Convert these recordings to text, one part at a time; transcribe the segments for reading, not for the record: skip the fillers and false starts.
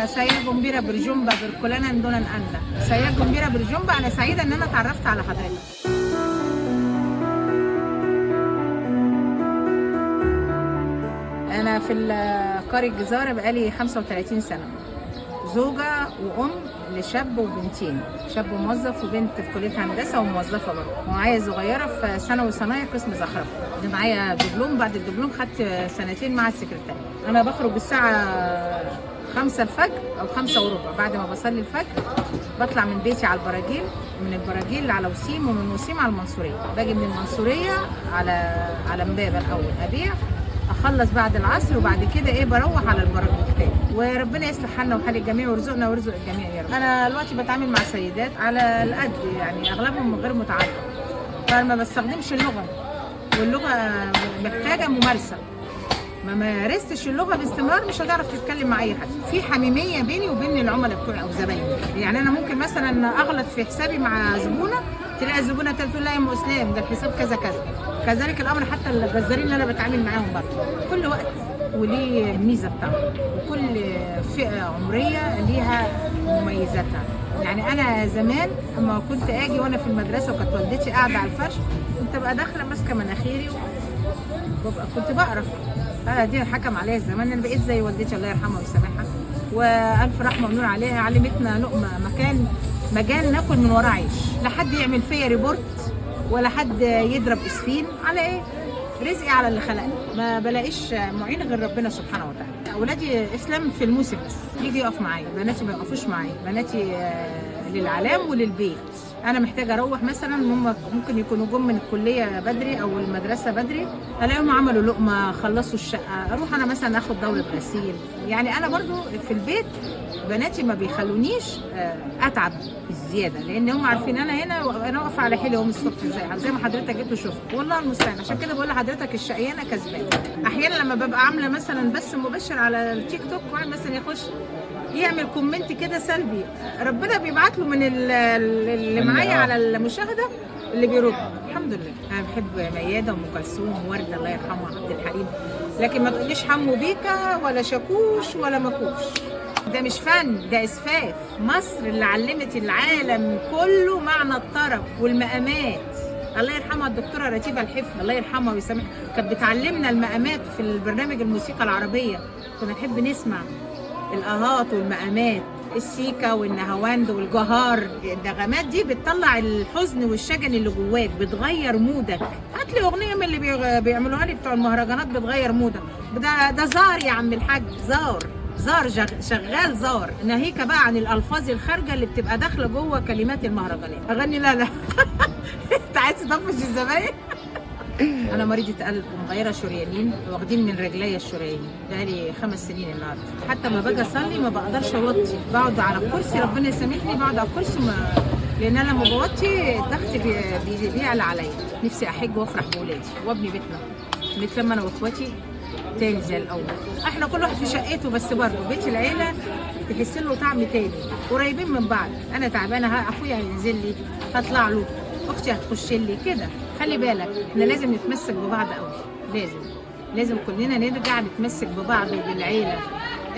saya Gombira berjumpa berkelana dengan Anda. Saya Gombira berjumpa. أنا سعيدة إن أنا اتعرفت على حضرتك. أنا في قرية الجزارة بقالي 35 سنة. زوجة وأم لشاب وبنتين، شاب موظف وبنت في كلية هندسة وموظفة برضه، ومعايا صغيرة في ثانوي صنايع قسم زخرفة. معايا دبلوم، بعد الدبلوم خدت سنتين مع السكرتارية. أنا بخرج الساعة 5 الفجر أو 5 وربع، بعد ما بصلي الفجر بطلع من بيتي على البراجيل، من البراجيل على وسيم، ومن وسيم على المنصورية. باجي من المنصورية على امبابة الأول أبيع، اخلص بعد العصر، وبعد كده بروح على البراجيل تاني. وربنا يصلح حالنا وحال الجميع ويرزقنا ويرزق الجميع يا رب. انا دلوقتي بتعامل مع سيدات على القد، يعني اغلبهم غير متعلم، فما بستخدمش اللغه، واللغه محتاجه ممارسه. ما مارستش اللغه باستمرار مش هتعرف تتكلم مع اي حد. في حميميه بيني وبين العملاء بتوعي او زبايني. يعني انا ممكن مثلا اغلط في حسابي مع زبونه، تلاقي الزبونه تقول لا يا ام اسلام ده الحساب كذا كذا. كذلك الامر حتى الجزارين اللي انا بتعامل معاهم برضه. كل وقت وليه الميزه بتاعته، وكل فئه عمريه ليها مميزاتها. يعني انا زمان اما كنت اجي وانا في المدرسه وكانت والدتي قاعده على الفرش، كنت ابقى داخله ماسكه مناخيري كنت بقرف. دي حكم عليها الزمان، انا بقيت زي والدتي الله يرحمها ويسامحها والف رحمه ونور عليها. علمتنا لقمه مجال ناكل من وراه عيش، لا حد يعمل فيا ريبورت ولا حد يضرب اسفين على ايه. رزقي على اللي خلقني، ما بلاقيش معين غير ربنا سبحانه وتعالى. اولادي اسلام في الموسم بس يجي يقف معايا، بناتي ما يقفوش معايا. بناتي للعلام وللبيت. انا محتاجه اروح مثلا، ممكن يكونوا جم من الكليه بدري او المدرسه بدري، الاقيهم عملوا لقمه، خلصوا الشقه، اروح انا مثلا اخد دوره غسيل. يعني انا برضو في البيت بناتي ما بيخلونيش اتعب الزياده، لان هم عارفين انا هنا انا واقفه على حيلي هم الصبح زي ما حضرتك جيت وشفت. والله المستعان، عشان كده بقول لحضرتك الشقيانه كسبانه. احيانا لما ببقى عامله مثلا بس مباشر على التيك توك، واحد مثلا يخش يعمل كومنت كده سلبي، ربنا بيبعت له من اللي معايا على المشاهده اللي بيرد. الحمد لله. انا بحب مياده وام كلثوم وورده الله يرحمها عبد الحليم، لكن ما تقوليش حمو بيكا ولا شاكوش ولا مكوش. ده مش فن، ده اسفاف. مصر اللي علمت العالم كله معنى الطرب والمقامات. الله يرحمها الدكتوره رتيبه الحفني الله يرحمها ويسامحها، كانت بتعلمنا المقامات في البرنامج الموسيقى العربيه. كنا نحب نسمع الاهات والمقامات، السيكا والنهاوند والجهار. النغمات دي بتطلع الحزن والشجن اللي جواك، بتغير مودك. هات لي اغنيه من اللي بيعملوها لي بتوع المهرجانات بتغير مودك. ده زار يا عم الحاج، زار شغال زار. ناهيك بقى عن الالفاظ الخارجه اللي بتبقى داخله جوه كلمات المهرجانات. اغني لا انت عايز تطفش الزباين. انا مريضه قلب ومغيره شريانين، واخدين من رجليا الشرايين، بقالي 5 سنين النهارده. حتى ما باجي اصلي ما بقدرش اوطي، بقعد على الكرسي، ربنا يسامحني، بقعد على الكرسي لان انا لما بوطي الضغط بيعلى عليا. نفسي احج وافرح بولادي وابني بيتنا، نتلم انا واخواتي تاني زي الاول. احنا كل واحد في شقته، بس برضه بيت العيله تحس له طعم تاني، قريبين من بعض. انا تعبانه اخويا هينزل لي هطلع له، اختي هتخش لي كده. خلي بالك احنا لازم نتمسك ببعض قوي، لازم كلنا نرجع نتمسك ببعض وبالعيله.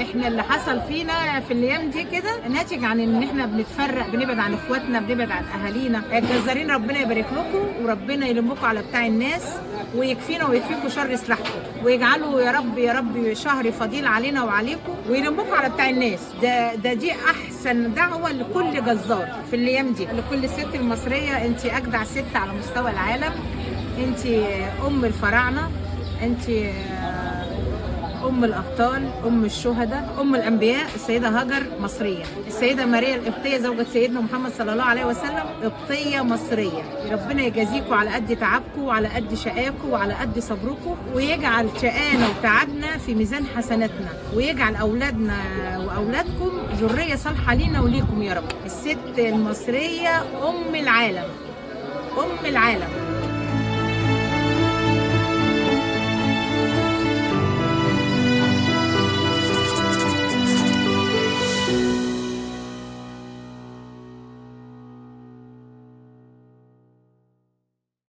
احنا اللي حصل فينا في الايام دي كده ناتج عن ان احنا بنتفرق، بنبعد عن اخواتنا، بنبعد عن اهالينا. الجزارين ربنا يبارك لكم، وربنا يلمكم على بتاع الناس، ويكفينا ويكفيكم شر سلاحكم، ويجعله يا رب شهر فضيل علينا وعليكم، ويلمكم على بتاع الناس. دي احسن دعوه لكل جزار في الايام دي، لكل ست المصريه. انت اجدع ست على مستوى العالم، انت ام الفراعنه، انت أم الأبطال، أم الشهداء، أم الأنبياء. السيدة هاجر مصرية، السيدة ماريا القبطية زوجة سيدنا محمد صلى الله عليه وسلم قبطية مصرية. ربنا يجازيكم على قد تعبكم وعلى قد شقاكم وعلى قد صبركم، ويجعل شقانا وتعبنا في ميزان حسناتنا، ويجعل أولادنا وأولادكم ذرية صالحة لينا وليكم يا رب. الست المصرية أم العالم، أم العالم.